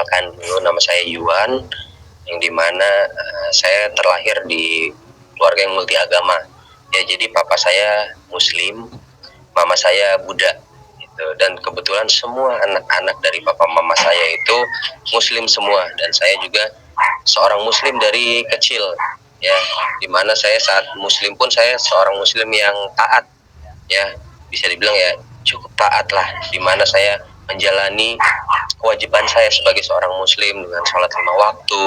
perkenalkan dulu, nama saya Yuan, yang dimana saya terlahir di keluarga yang multi agama. Ya, jadi papa saya Muslim, mama saya Buddha. Gitu. Dan kebetulan semua anak-anak dari papa mama saya itu Muslim semua, dan saya juga seorang Muslim dari kecil. Ya, dimana saya saat Muslim pun saya seorang Muslim yang taat. Ya, bisa dibilang ya cukup taat lah, dimana saya menjalani kewajiban saya sebagai seorang Muslim dengan sholat 5 waktu,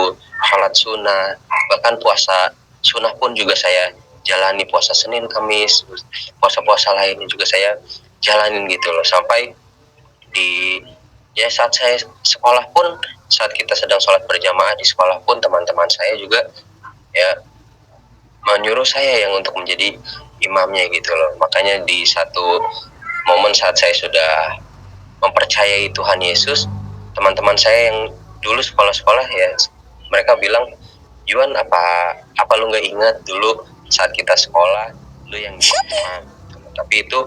sholat sunnah, bahkan puasa sunnah pun juga saya jalani, puasa Senin, Kamis, puasa-puasa lainnya juga saya jalanin gitu loh. Sampai di saat saya sekolah pun, saat kita sedang sholat berjamaah di sekolah pun, teman-teman saya juga ya menyuruh saya yang untuk menjadi imamnya gitu loh. Makanya di satu momen saat saya sudah mempercayai Tuhan Yesus, teman-teman saya yang dulu sekolah-sekolah ya, mereka bilang, Yuan, apa lu nggak ingat dulu saat kita sekolah lu yang imam? Tapi itu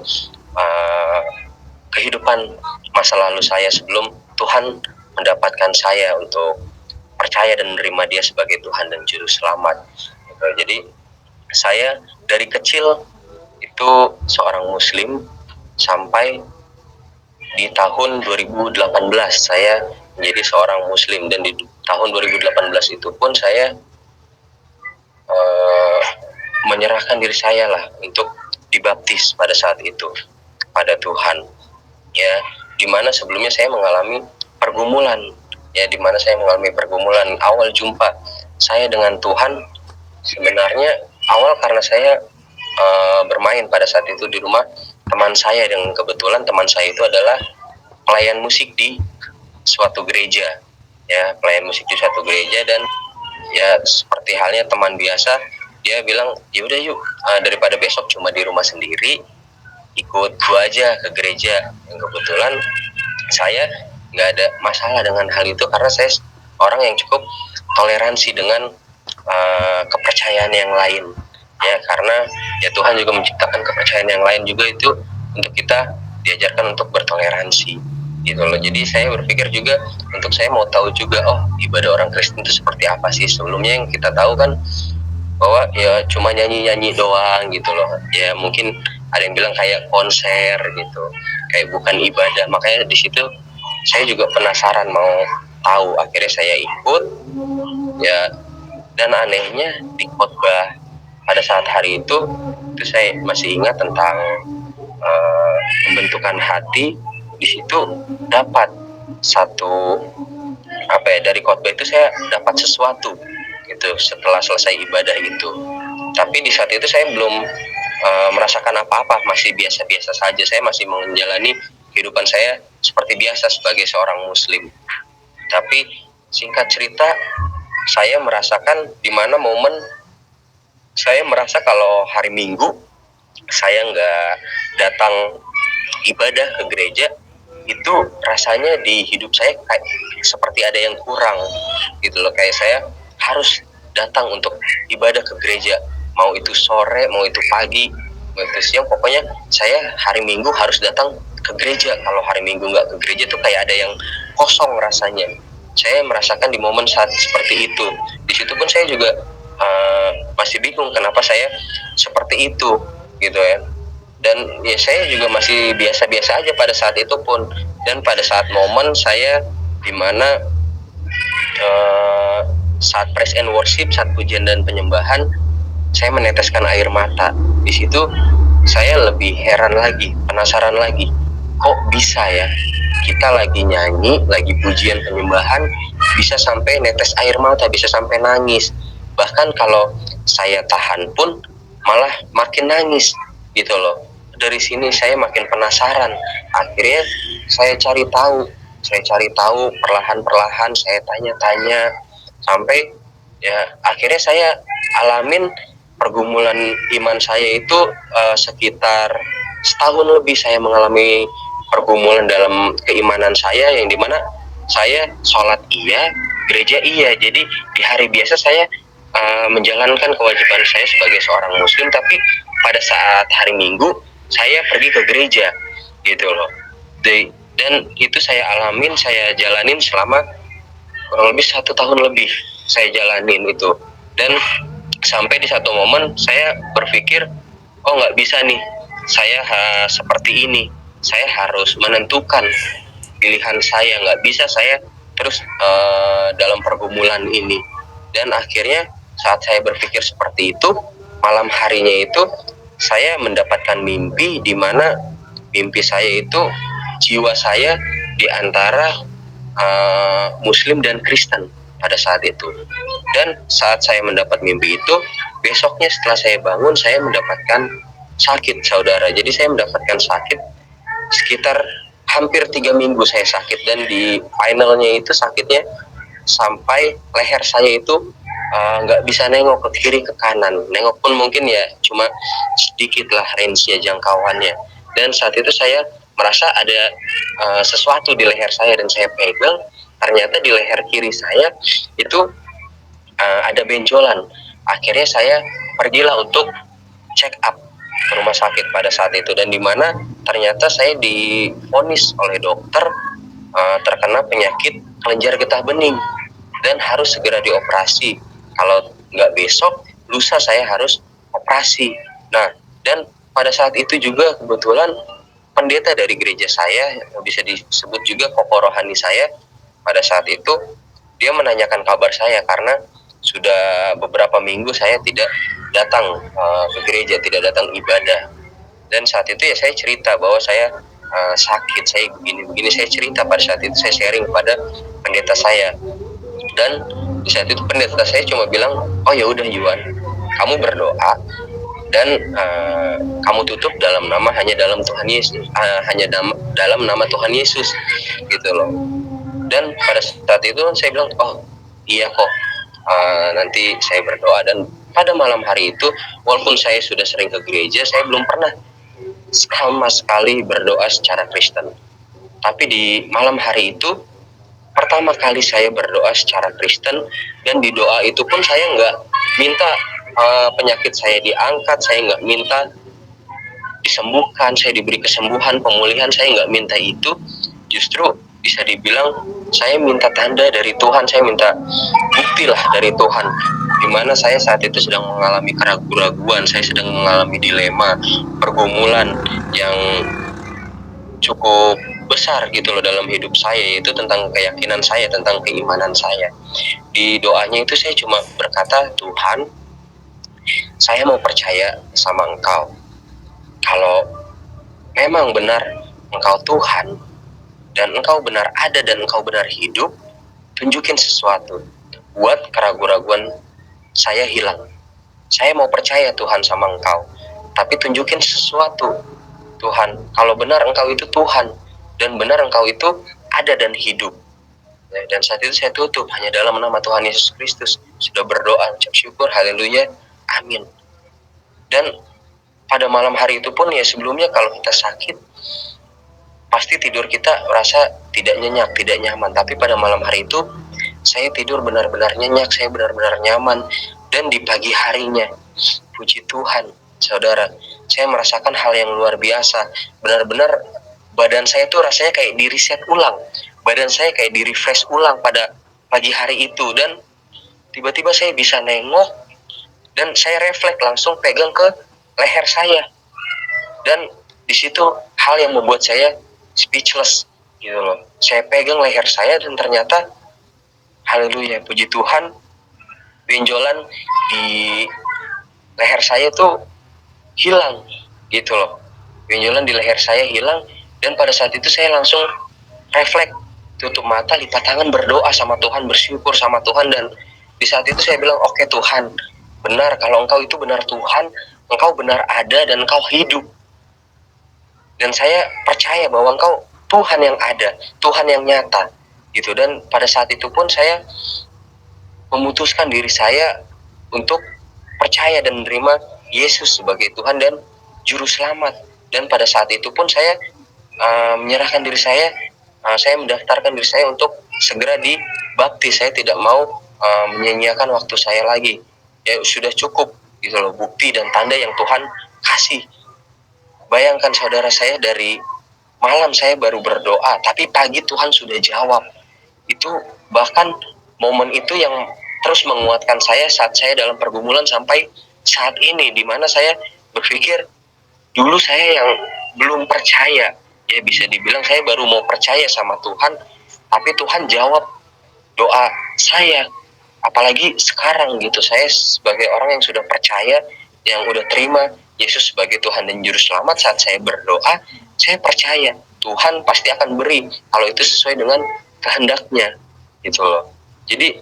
kehidupan masa lalu saya sebelum Tuhan mendapatkan saya untuk percaya dan menerima Dia sebagai Tuhan dan Juru Selamat. Jadi saya dari kecil itu seorang Muslim sampai di tahun 2018 saya menjadi seorang Muslim, dan di tahun 2018 itu pun saya menyerahkan diri saya lah untuk dibaptis pada saat itu pada Tuhan. Ya, dimana sebelumnya saya mengalami pergumulan. Ya, dimana saya mengalami pergumulan awal jumpa saya dengan Tuhan. Sebenarnya awal karena saya bermain pada saat itu di rumah teman saya, dan kebetulan teman saya itu adalah pelayan musik di suatu gereja. Ya, pelayan musik di suatu gereja, dan ya seperti halnya teman biasa, dia bilang, ya udah yuk, daripada besok cuma di rumah sendiri, ikut gua aja ke gereja. Yang kebetulan saya nggak ada masalah dengan hal itu, karena saya orang yang cukup toleransi dengan kepercayaan yang lain. Ya, karena ya Tuhan juga menciptakan kepercayaan yang lain juga itu untuk kita diajarkan untuk bertoleransi gitu loh. Jadi saya berpikir juga untuk saya mau tahu juga, oh ibadah orang Kristen itu seperti apa sih. Sebelumnya yang kita tahu kan bahwa ya cuma nyanyi-nyanyi doang gitu loh. Ya mungkin ada yang bilang kayak konser gitu, kayak bukan ibadah. Makanya di situ saya juga penasaran mau tahu. Akhirnya saya ikut ya, dan anehnya di khotbah pada saat hari itu saya masih ingat tentang pembentukan hati. Di situ dapat satu dari khotbah itu saya dapat sesuatu gitu setelah selesai ibadah itu. Tapi di saat itu saya belum merasakan apa-apa, masih biasa-biasa saja. Saya masih menjalani kehidupan saya seperti biasa sebagai seorang Muslim. Tapi singkat cerita, saya merasakan di mana momen saya merasa kalau hari Minggu saya nggak datang ibadah ke gereja, itu rasanya di hidup saya kayak seperti ada yang kurang gitu loh. Kayak saya harus datang untuk ibadah ke gereja, mau itu sore, mau itu pagi, mau itu siang, pokoknya saya hari Minggu harus datang ke gereja. Kalau hari Minggu nggak ke gereja tuh kayak ada yang kosong rasanya. Saya merasakan di momen saat seperti itu. Di situ pun saya juga masih bingung kenapa saya seperti itu gitu ya. Dan ya saya juga masih biasa-biasa aja pada saat itu pun. Dan pada saat momen saya dimana saat praise and worship, saat pujian dan penyembahan, saya meneteskan air mata. Di situ saya lebih heran lagi, penasaran lagi, kok bisa ya kita lagi nyanyi, lagi pujian penyembahan, bisa sampai netes air mata, bisa sampai nangis. Bahkan kalau saya tahan pun malah makin nangis gitu loh. Dari sini saya makin penasaran. Akhirnya saya cari tahu perlahan-perlahan, saya tanya-tanya sampai ya akhirnya saya alamin pergumulan iman saya itu sekitar setahun lebih. Saya mengalami pergumulan dalam keimanan saya, yang dimana saya sholat iya, gereja iya. Jadi di hari biasa saya menjalankan kewajiban saya sebagai seorang Muslim, tapi pada saat hari Minggu saya pergi ke gereja gitu loh. Dan itu saya alamin, saya jalanin selama kurang lebih 1 tahun lebih saya jalanin itu. Dan sampai di satu momen saya berpikir, oh nggak bisa nih, saya seperti ini, saya harus menentukan pilihan saya, nggak bisa saya terus dalam pergumulan ini. Dan akhirnya saat saya berpikir seperti itu, malam harinya itu saya mendapatkan mimpi di mana mimpi saya itu jiwa saya di antara Muslim dan Kristen pada saat itu. Dan saat saya mendapat mimpi itu, besoknya setelah saya bangun, saya mendapatkan sakit, saudara. Jadi saya mendapatkan sakit sekitar hampir 3 minggu saya sakit, dan di finalnya itu sakitnya sampai leher saya itu nggak bisa nengok ke kiri ke kanan. Nengok pun mungkin ya cuma sedikit lah range-nya, jangkauannya. Dan saat itu saya merasa ada sesuatu di leher saya, dan saya pegang, ternyata di leher kiri saya itu ada benjolan. Akhirnya saya pergilah untuk check up ke rumah sakit pada saat itu, dan dimana ternyata saya divonis oleh dokter terkena penyakit kelenjar getah bening dan harus segera dioperasi. Kalau nggak besok, lusa saya harus operasi. Nah, dan pada saat itu juga kebetulan pendeta dari gereja saya, bisa disebut juga kokoh rohani saya, pada saat itu dia menanyakan kabar saya karena sudah beberapa minggu saya tidak datang ke gereja, tidak datang ibadah. Dan saat itu ya saya cerita bahwa saya sakit, saya begini-begini, saya cerita pada saat itu, saya sharing kepada pendeta saya. Dan di saat itu pendeta saya cuma bilang, oh ya udah Yuan, kamu berdoa dan kamu tutup dalam nama, hanya dalam Tuhan Yesus, dalam nama Tuhan Yesus, gitu loh. Dan pada saat itu saya bilang, oh iya kok, nanti saya berdoa. Dan pada malam hari itu, walaupun saya sudah sering ke gereja, saya belum pernah sama sekali berdoa secara Kristen. Tapi di malam hari itu pertama kali saya berdoa secara Kristen, dan di doa itu pun saya nggak minta penyakit saya diangkat, saya nggak minta disembuhkan, saya diberi kesembuhan, pemulihan, saya nggak minta itu. Justru bisa dibilang saya minta tanda dari Tuhan, saya minta bukti lah dari Tuhan, dimana saya saat itu sedang mengalami keraguan-raguan, saya sedang mengalami dilema, pergumulan yang cukup besar gitu loh dalam hidup saya, yaitu tentang keyakinan saya, tentang keimanan saya. Di doanya itu saya cuma berkata, Tuhan, saya mau percaya sama Engkau. Kalau memang benar Engkau Tuhan, dan Engkau benar ada, dan Engkau benar hidup, tunjukin sesuatu buat keraguan-raguan saya hilang. Saya mau percaya Tuhan sama Engkau, tapi tunjukin sesuatu Tuhan, kalau benar Engkau itu Tuhan, dan benar Engkau itu ada dan hidup. Dan saat itu saya tutup hanya dalam nama Tuhan Yesus Kristus, sudah berdoa, ucap syukur, haleluya, amin. Dan pada malam hari itu pun ya, sebelumnya kalau kita sakit pasti tidur kita merasa tidak nyenyak, tidak nyaman. Tapi pada malam hari itu saya tidur benar-benar nyenyak, saya benar-benar nyaman. Dan di pagi harinya, puji Tuhan, saudara, saya merasakan hal yang luar biasa. Benar-benar badan saya tuh rasanya kayak di reset ulang, badan saya kayak di refresh ulang pada pagi hari itu. Dan tiba-tiba saya bisa nengok, dan saya refleks langsung pegang ke leher saya. Dan di situ hal yang membuat saya speechless gitu loh. Saya pegang leher saya, dan ternyata haleluya, puji Tuhan, benjolan di leher saya tuh hilang gitu loh. Benjolan di leher saya hilang, dan pada saat itu saya langsung refleks, tutup mata, lipat tangan, berdoa sama Tuhan, bersyukur sama Tuhan. Dan di saat itu saya bilang, oke Tuhan, benar, kalau Engkau itu benar Tuhan, Engkau benar ada, dan Engkau hidup. Dan saya percaya bahwa Engkau Tuhan yang ada, Tuhan yang nyata gitu. Dan pada saat itu pun saya memutuskan diri saya untuk percaya dan menerima Yesus sebagai Tuhan dan Juru Selamat. Dan pada saat itu pun saya menyerahkan diri saya, saya mendaftarkan diri saya untuk segera dibaptis. Saya tidak mau menyia-nyiakan waktu saya lagi. Ya sudah cukup gitu loh, bukti dan tanda yang Tuhan kasih. Bayangkan saudara, saya dari malam saya baru berdoa, tapi pagi Tuhan sudah jawab. Itu bahkan momen itu yang terus menguatkan saya saat saya dalam pergumulan sampai saat ini, di mana saya berpikir dulu saya yang belum percaya, ya bisa dibilang saya baru mau percaya sama Tuhan, tapi Tuhan jawab doa saya. Apalagi sekarang gitu, saya sebagai orang yang sudah percaya, yang udah terima Yesus sebagai Tuhan dan Juru Selamat, saat saya berdoa, saya percaya Tuhan pasti akan beri kalau itu sesuai dengan kehendaknya gitu loh. Jadi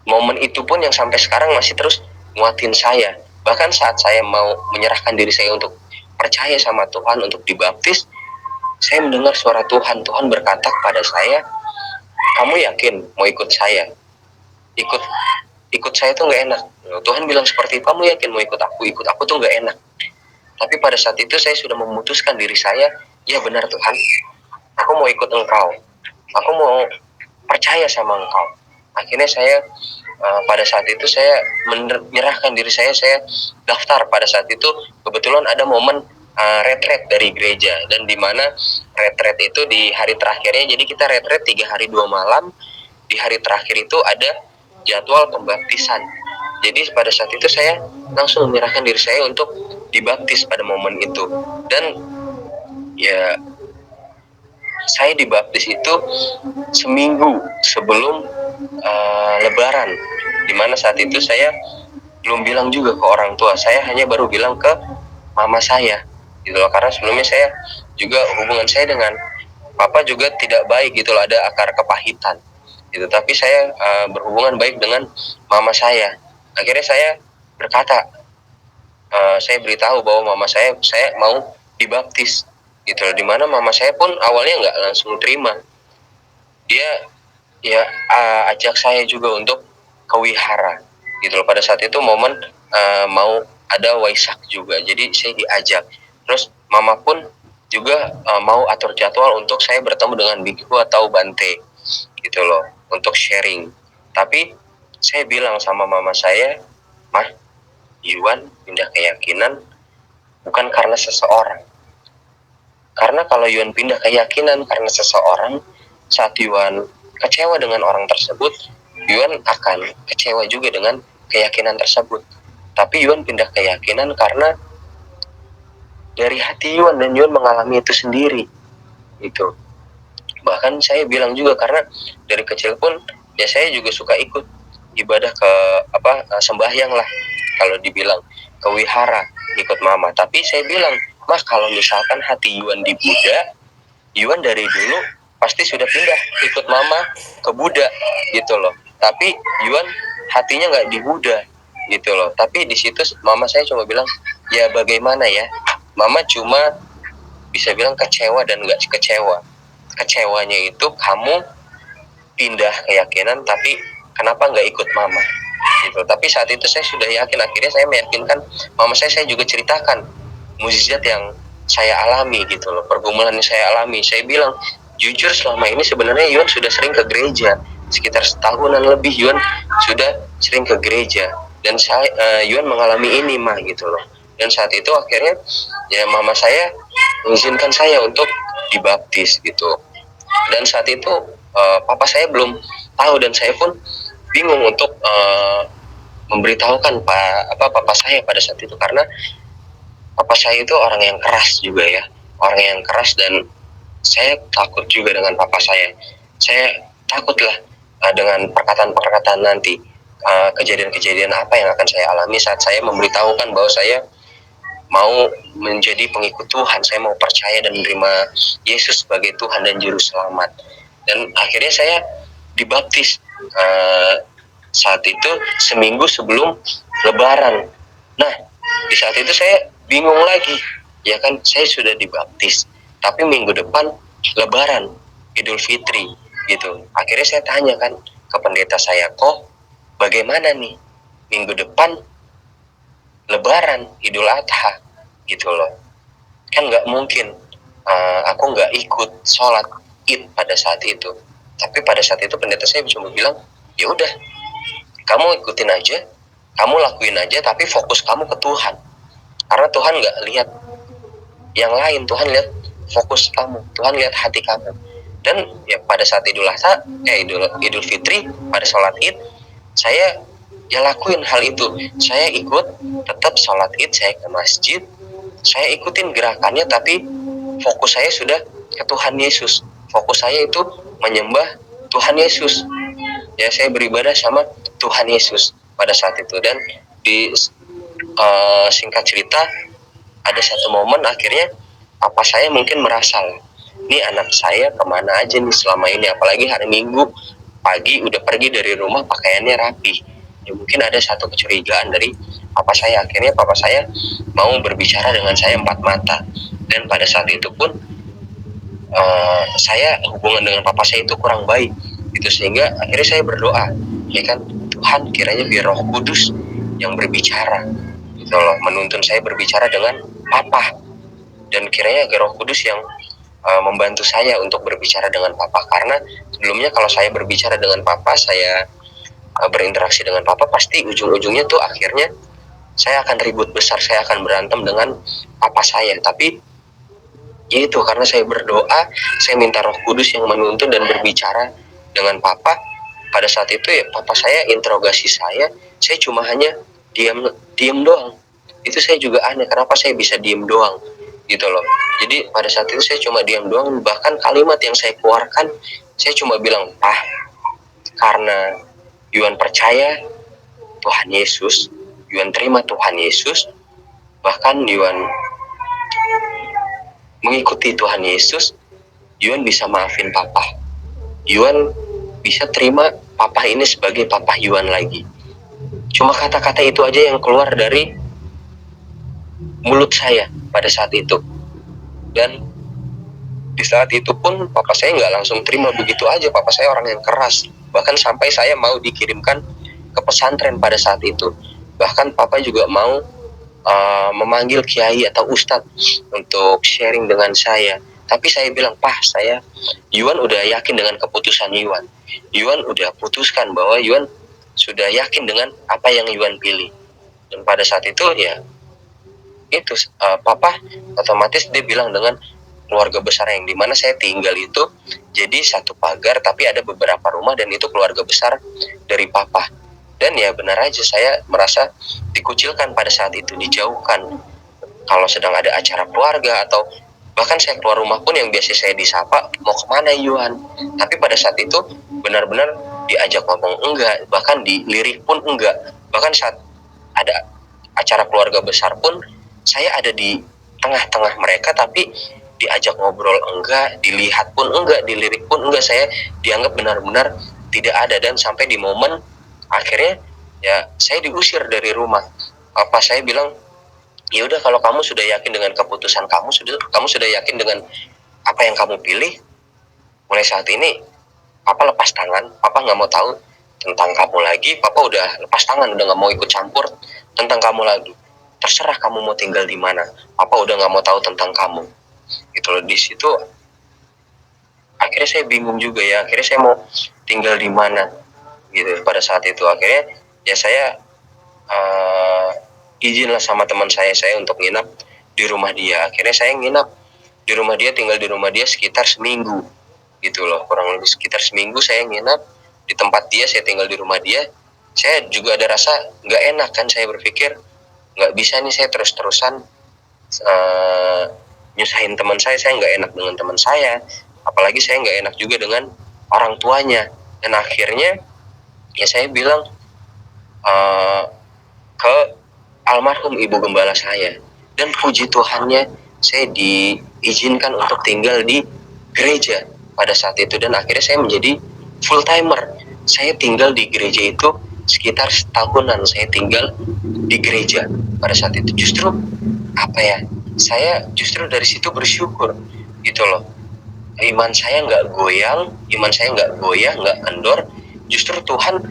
momen itu pun yang sampai sekarang masih terus nguatin saya. Bahkan saat saya mau menyerahkan diri saya untuk percaya sama Tuhan, untuk dibaptis, saya mendengar suara Tuhan. Tuhan berkata kepada saya, kamu yakin mau ikut saya? Ikut saya tuh nggak enak. Tuhan bilang seperti itu, kamu yakin mau ikut aku tuh nggak enak. Tapi pada saat itu saya sudah memutuskan diri saya, ya benar Tuhan, aku mau ikut Engkau, aku mau percaya sama Engkau. Akhirnya saya pada saat itu saya menyerahkan diri saya daftar. Pada saat itu kebetulan ada momen retret dari gereja, dan di mana retret itu di hari terakhirnya, jadi kita retret 3 hari 2 malam. Di hari terakhir itu ada jadwal pembaptisan. Jadi pada saat itu saya langsung menyerahkan diri saya untuk dibaptis pada momen itu. Dan ya saya dibaptis itu seminggu sebelum Lebaran, dimana saat itu saya belum bilang juga ke orang tua, saya hanya baru bilang ke mama saya gitu loh, karena sebelumnya saya juga hubungan saya dengan papa juga tidak baik gitu loh, ada akar kepahitan gitu. Tapi saya berhubungan baik dengan mama saya. Akhirnya saya berkata, saya beritahu bahwa mama saya mau dibaptis gitu loh, dimana mama saya pun awalnya nggak langsung terima. Dia ya ajak saya juga untuk ke wihara gitu loh. Pada saat itu momen mau ada Waisak juga, jadi saya diajak. Terus mama pun juga mau atur jadwal untuk saya bertemu dengan biku atau bante gitu loh, untuk sharing. Tapi saya bilang sama mama saya, Mah, Yuan pindah keyakinan bukan karena seseorang. Karena kalau Yuan pindah keyakinan karena seseorang, saat Yuan kecewa dengan orang tersebut, Yuan akan kecewa juga dengan keyakinan tersebut. Tapi Yuan pindah keyakinan karena dari hati Yuan, dan Yuan mengalami itu sendiri gitu. Bahkan saya bilang juga, karena dari kecil pun ya saya juga suka ikut ibadah ke sembahyang lah, kalau dibilang ke wihara ikut mama. Tapi saya bilang, Mah, kalau misalkan hati Yuan di Buddha, Yuan dari dulu pasti sudah pindah ikut mama ke Buddha gitu loh. Tapi Yuan hatinya nggak di Buddha gitu loh. Tapi di situ mama saya cuma bilang, ya bagaimana ya, mama cuma bisa bilang kecewa dan nggak kecewa. Kecewanya itu kamu pindah keyakinan, tapi kenapa nggak ikut mama gitu. Tapi saat itu saya sudah yakin. Akhirnya saya meyakinkan mama saya juga ceritakan mukjizat yang saya alami gitu loh, pergumulan yang saya alami. Saya bilang, jujur selama ini sebenarnya Yuan sudah sering ke gereja, sekitar setahunan lebih Yuan sudah sering ke gereja, dan saya Yuan mengalami ini mah gitu loh. Dan saat itu akhirnya ya mama saya mengizinkan saya untuk dibaptis gitu. Dan saat itu papa saya belum tahu, dan saya pun bingung untuk memberitahukan papa saya pada saat itu, karena papa saya itu orang yang keras juga ya, orang yang keras, dan saya takut juga dengan papa saya. Saya takutlah dengan perkataan-perkataan nanti, kejadian-kejadian apa yang akan saya alami saat saya memberitahukan bahwa saya mau menjadi pengikut Tuhan, saya mau percaya dan menerima Yesus sebagai Tuhan dan Juru Selamat. Dan akhirnya saya dibaptis saat itu seminggu sebelum Lebaran. Nah, di saat itu saya bingung lagi, ya kan, saya sudah dibaptis, tapi minggu depan Lebaran, Idul Fitri gitu. Akhirnya saya tanya kan ke pendeta saya, kok bagaimana nih minggu depan Lebaran, Idul Adha gitu loh. Kan nggak mungkin aku nggak ikut sholat Id pada saat itu. Tapi pada saat itu pendeta saya cuma bilang, ya udah, kamu ikutin aja, kamu lakuin aja, tapi fokus kamu ke Tuhan. Karena Tuhan nggak lihat yang lain, Tuhan lihat fokus kamu, Tuhan lihat hati kamu. Dan ya pada saat Idul Adha, Idul Fitri, pada sholat Id, saya ya lakuin hal itu. Saya ikut tetap sholat Id, saya ke masjid, saya ikutin gerakannya, tapi fokus saya sudah ke Tuhan Yesus. Fokus saya itu menyembah Tuhan Yesus. Ya, saya beribadah sama Tuhan Yesus pada saat itu. Dan di singkat cerita, ada satu momen akhirnya papa saya mungkin merasa, ini anak saya kemana aja nih selama ini, apalagi hari Minggu pagi udah pergi dari rumah pakaiannya rapi. Ya mungkin ada satu kecurigaan dari papa saya. Akhirnya papa saya mau berbicara dengan saya empat mata. Dan pada saat itu pun saya hubungan dengan papa saya itu kurang baik gitu, sehingga akhirnya saya berdoa, ya kan, Tuhan kiranya biar Roh Kudus yang berbicara gitu loh, menuntun saya berbicara dengan papa, dan kiranya Roh Kudus yang membantu saya untuk berbicara dengan papa. Karena sebelumnya kalau saya berbicara dengan papa, saya berinteraksi dengan papa, pasti ujung-ujungnya tuh akhirnya saya akan ribut besar, saya akan berantem dengan papa saya. Tapi ya itu, karena saya berdoa, saya minta Roh Kudus yang menuntun dan berbicara dengan papa. Pada saat itu ya papa saya interogasi saya cuma hanya diam doang. Itu saya juga aneh, kenapa saya bisa diam doang gitu loh. Jadi pada saat itu saya cuma diam doang. Bahkan kalimat yang saya keluarkan, saya cuma bilang, "Pah, karena Yuan percaya Tuhan Yesus, Yuan terima Tuhan Yesus, bahkan Yuan mengikuti Tuhan Yesus, Yuan bisa maafin papa. Yuan bisa terima papa ini sebagai papa Yuan lagi." Cuma kata-kata itu aja yang keluar dari mulut saya pada saat itu. Dan di saat itu pun papa saya nggak langsung terima begitu aja. Papa saya orang yang keras. Bahkan sampai saya mau dikirimkan ke pesantren pada saat itu. Bahkan papa juga mau memanggil kiai atau ustadz untuk sharing dengan saya. Tapi saya bilang, "Pah, Yuan udah yakin dengan keputusan Yuan. Yuan udah putuskan bahwa Yuan sudah yakin dengan apa yang Yuan pilih." Dan pada saat itu ya itu papa otomatis dia bilang dengan keluarga besar yang dimana saya tinggal itu jadi satu pagar, tapi ada beberapa rumah, dan itu keluarga besar dari papa. Dan ya benar aja, saya merasa dikucilkan pada saat itu, dijauhkan. Kalau sedang ada acara keluarga atau bahkan saya keluar rumah pun yang biasa saya disapa, "Mau kemana Yuan?" Tapi pada saat itu benar-benar diajak ngomong enggak, bahkan dilirik pun enggak. Bahkan saat ada acara keluarga besar pun saya ada di tengah-tengah mereka, tapi diajak ngobrol enggak, dilihat pun enggak, dilirik pun enggak. Saya dianggap benar-benar tidak ada. Dan sampai di momen akhirnya ya saya diusir dari rumah. Papa saya bilang, "Ya udah, kalau kamu sudah yakin dengan keputusan kamu sudah yakin dengan apa yang kamu pilih, mulai saat ini papa lepas tangan. Papa nggak mau tahu tentang kamu lagi. Papa udah lepas tangan, udah nggak mau ikut campur tentang kamu lagi. Terserah kamu mau tinggal di mana. Papa udah nggak mau tahu tentang kamu." Gitu loh. Di situ akhirnya saya bingung juga ya. Akhirnya saya mau tinggal di mana gitu. Pada saat itu akhirnya ya saya izin lah sama teman saya untuk nginap di rumah dia. Akhirnya saya nginap di rumah dia, tinggal di rumah dia sekitar seminggu gitu loh. Kurang lebih sekitar seminggu saya nginap di tempat dia, saya tinggal di rumah dia. Saya juga ada rasa nggak enak kan. Saya berpikir nggak bisa nih saya terus-terusan nyusahin teman saya nggak enak dengan teman saya, apalagi saya nggak enak juga dengan orang tuanya. Dan akhirnya ya saya bilang ke almarhum ibu gembala saya, dan puji Tuhannya saya diizinkan untuk tinggal di gereja pada saat itu. Dan akhirnya saya menjadi full timer. Saya tinggal di gereja itu sekitar setahunan. Saya tinggal di gereja pada saat itu. Justru apa ya, saya justru dari situ bersyukur gitu loh. Iman saya nggak goyang, nggak kendor. Justru Tuhan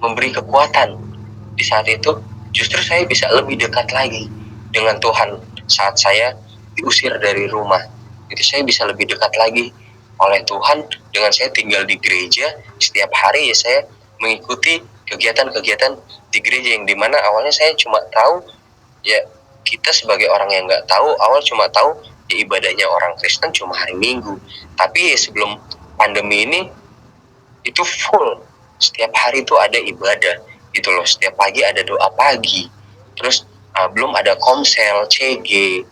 memberi kekuatan di saat itu. Justru saya bisa lebih dekat lagi dengan Tuhan saat saya diusir dari rumah. Itu saya bisa lebih dekat lagi oleh Tuhan dengan saya tinggal di gereja. Setiap hari ya saya mengikuti kegiatan-kegiatan di gereja, yang dimana awalnya saya cuma tahu ya, kita sebagai orang yang nggak tahu, awal cuma tahu ya ibadahnya orang Kristen cuma hari Minggu. Tapi ya sebelum pandemi ini itu full, setiap hari itu ada ibadah gitu loh, setiap pagi ada doa pagi, terus belum ada komsel, CG,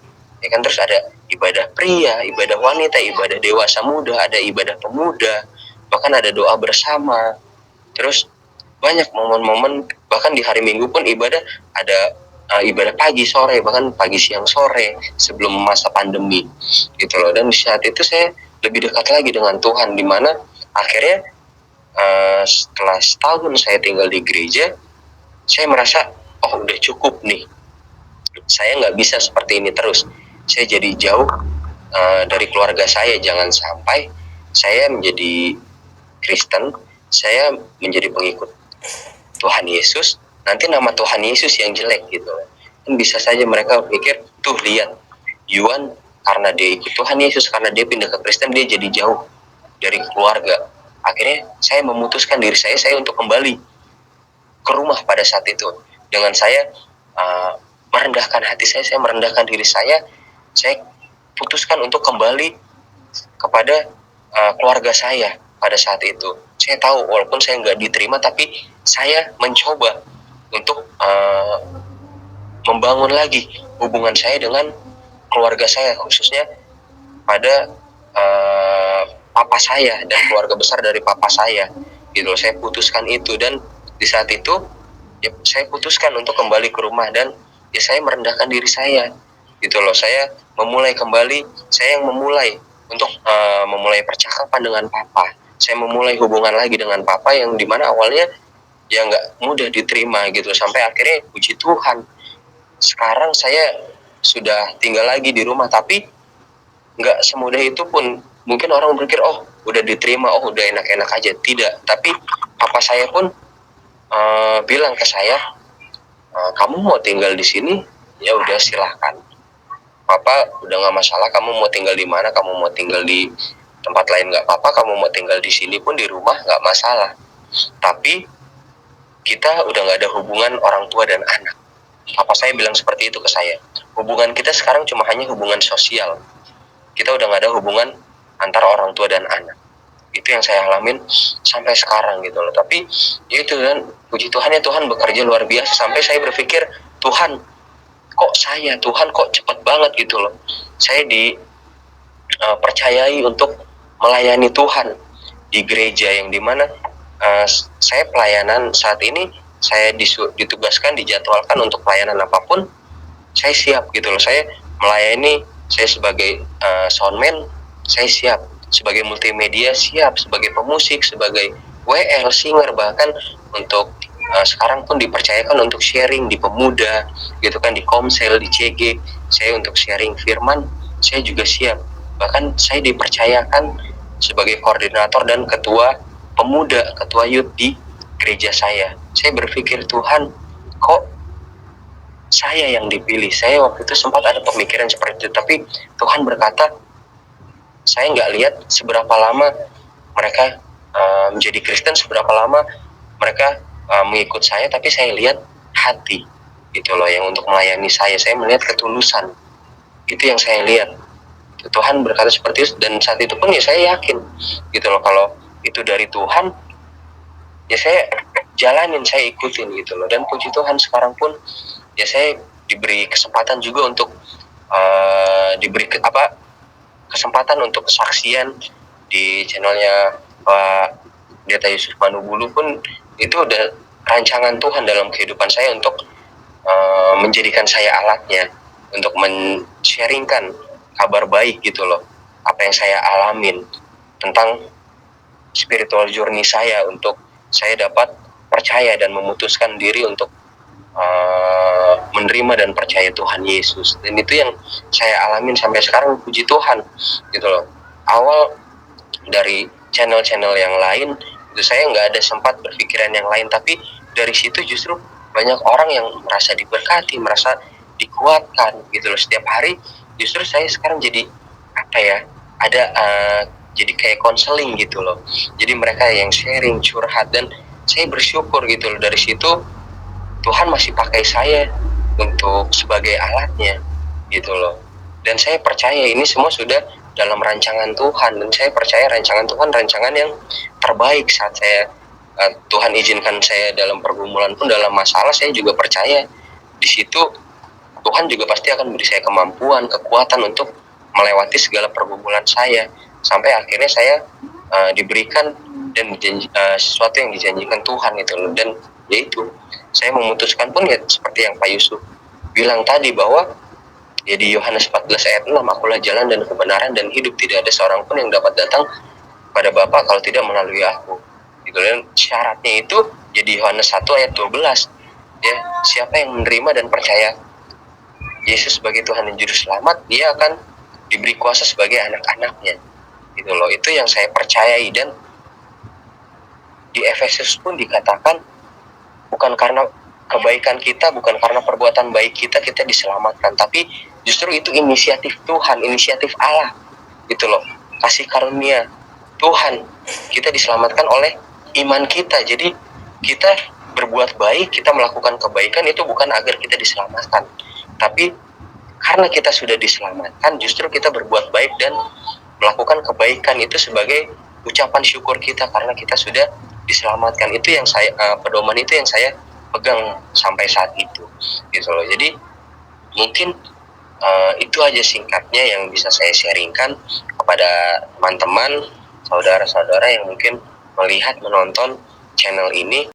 ya kan, terus ada ibadah pria, ibadah wanita, ibadah dewasa muda, ada ibadah pemuda, bahkan ada doa bersama, terus banyak momen-momen, bahkan di hari Minggu pun ibadah ada ibadah pagi sore, bahkan pagi siang sore sebelum masa pandemi gitu loh. Dan di saat itu saya lebih dekat lagi dengan Tuhan, di mana akhirnya setelah setahun saya tinggal di gereja, saya merasa oh udah cukup nih, saya nggak bisa seperti ini terus, saya jadi jauh dari keluarga saya. Jangan sampai saya menjadi Kristen, saya menjadi pengikut Tuhan Yesus, nanti nama Tuhan Yesus yang jelek gitu. Dan bisa saja mereka pikir, tuh lihat, Yuan karena dia ikut Tuhan Yesus, karena dia pindah ke Kristen, dia jadi jauh dari keluarga. Akhirnya saya memutuskan diri saya untuk kembali ke rumah pada saat itu. Dengan saya merendahkan hati saya merendahkan diri saya putuskan untuk kembali kepada keluarga saya pada saat itu. Saya tahu walaupun saya nggak diterima, tapi saya mencoba untuk membangun lagi hubungan saya dengan keluarga saya, khususnya pada papa saya dan keluarga besar dari papa saya gitu. Saya putuskan itu, dan di saat itu ya, saya putuskan untuk kembali ke rumah, dan ya saya merendahkan diri saya gitu loh. Saya memulai kembali, saya yang memulai untuk memulai percakapan dengan papa. Saya memulai hubungan lagi dengan papa yang dimana awalnya ya nggak mudah diterima gitu, sampai akhirnya puji Tuhan sekarang saya sudah tinggal lagi di rumah. Tapi nggak semudah itu pun. Mungkin orang berpikir oh udah diterima, oh udah enak-enak aja. Tidak, tapi papa saya pun bilang ke saya, kamu mau tinggal di sini ya udah silahkan, papa udah nggak masalah. Kamu mau tinggal di mana, kamu mau tinggal di tempat lain nggak apa-apa, kamu mau tinggal di sini pun di rumah nggak masalah. Tapi kita udah nggak ada hubungan orang tua dan anak. Papa saya bilang seperti itu ke saya. Hubungan kita sekarang cuma hanya hubungan sosial. Kita udah nggak ada hubungan antara orang tua dan anak. Itu yang saya alamin sampai sekarang gitu loh. Tapi ya itu, dan puji Tuhan ya, Tuhan bekerja luar biasa. Sampai saya berpikir, Tuhan kok cepat banget gitu loh. Saya dipercayai untuk melayani Tuhan di gereja yang dimana saya pelayanan saat ini, saya ditugaskan, dijadwalkan untuk pelayanan apapun, saya siap gitu loh. Saya melayani, saya sebagai soundman, saya siap. Sebagai multimedia siap, sebagai pemusik, sebagai WL, singer, bahkan untuk sekarang pun dipercayakan untuk sharing di pemuda gitu kan, di komsel, di CG. Saya untuk sharing firman, saya juga siap. Bahkan saya dipercayakan sebagai koordinator dan ketua pemuda, ketua youth di gereja saya. Saya berpikir, Tuhan kok saya yang dipilih. Saya waktu itu sempat ada pemikiran seperti itu, tapi Tuhan berkata, saya nggak lihat seberapa lama mereka menjadi Kristen, seberapa lama mereka mengikut saya, tapi saya lihat hati gitu loh yang untuk melayani saya. Saya melihat ketulusan, itu yang saya lihat. Tuhan berkata seperti itu, dan saat itu pun ya saya yakin gitu loh, kalau itu dari Tuhan ya saya jalanin, saya ikutin gitu loh. Dan puji Tuhan sekarang pun ya saya diberi kesempatan juga untuk kesempatan untuk kesaksian di channelnya Pak Pendeta Yusuf Manubulu pun. Itu udah rancangan Tuhan dalam kehidupan saya untuk menjadikan saya alatnya untuk men-sharingkan kabar baik gitu loh, apa yang saya alamin tentang spiritual journey saya, untuk saya dapat percaya dan memutuskan diri untuk menerima dan percaya Tuhan Yesus. Dan itu yang saya alamin sampai sekarang, puji Tuhan gitu loh. Awal dari channel-channel yang lain itu saya nggak ada sempat berpikiran yang lain, tapi dari situ justru banyak orang yang merasa diberkati, merasa dikuatkan gitu loh. Setiap hari justru saya sekarang jadi jadi kayak konseling gitu loh. Jadi mereka yang sharing, curhat, dan saya bersyukur gitu loh. Dari situ Tuhan masih pakai saya untuk sebagai alatnya gitu loh. Dan saya percaya ini semua sudah dalam rancangan Tuhan, dan saya percaya rancangan Tuhan rancangan yang terbaik. Saat saya Tuhan izinkan saya dalam pergumulan pun, dalam masalah, saya juga percaya di situ Tuhan juga pasti akan beri saya kemampuan, kekuatan untuk melewati segala pergumulan saya, sampai akhirnya saya diberikan dan sesuatu yang dijanjikan Tuhan gitu loh. Dan yaitu saya memutuskan pun ya seperti yang Pak Yusuf bilang tadi, bahwa ya di Yohanes 14 ayat 6, akulah jalan dan kebenaran dan hidup, tidak ada seorang pun yang dapat datang pada Bapa kalau tidak melalui aku gitu. Dan syaratnya itu jadi Yohanes 1 ayat 12 ya, siapa yang menerima dan percaya Yesus sebagai Tuhan dan Juru Selamat, dia akan diberi kuasa sebagai anak-anaknya gitu loh. Itu yang saya percayai. Dan di Efesus pun dikatakan bukan karena kebaikan kita, bukan karena perbuatan baik kita diselamatkan, tapi justru itu inisiatif Tuhan, inisiatif Allah gitu loh, kasih karunia Tuhan. Kita diselamatkan oleh iman kita. Jadi kita berbuat baik, kita melakukan kebaikan itu bukan agar kita diselamatkan, tapi karena kita sudah diselamatkan, justru kita berbuat baik dan melakukan kebaikan itu sebagai ucapan syukur kita karena kita sudah diselamatkan. Itu yang saya pedoman itu yang saya pegang sampai saat itu gitu loh. Jadi mungkin itu aja singkatnya yang bisa saya sharingkan kepada teman-teman, saudara-saudara yang mungkin melihat, menonton channel ini.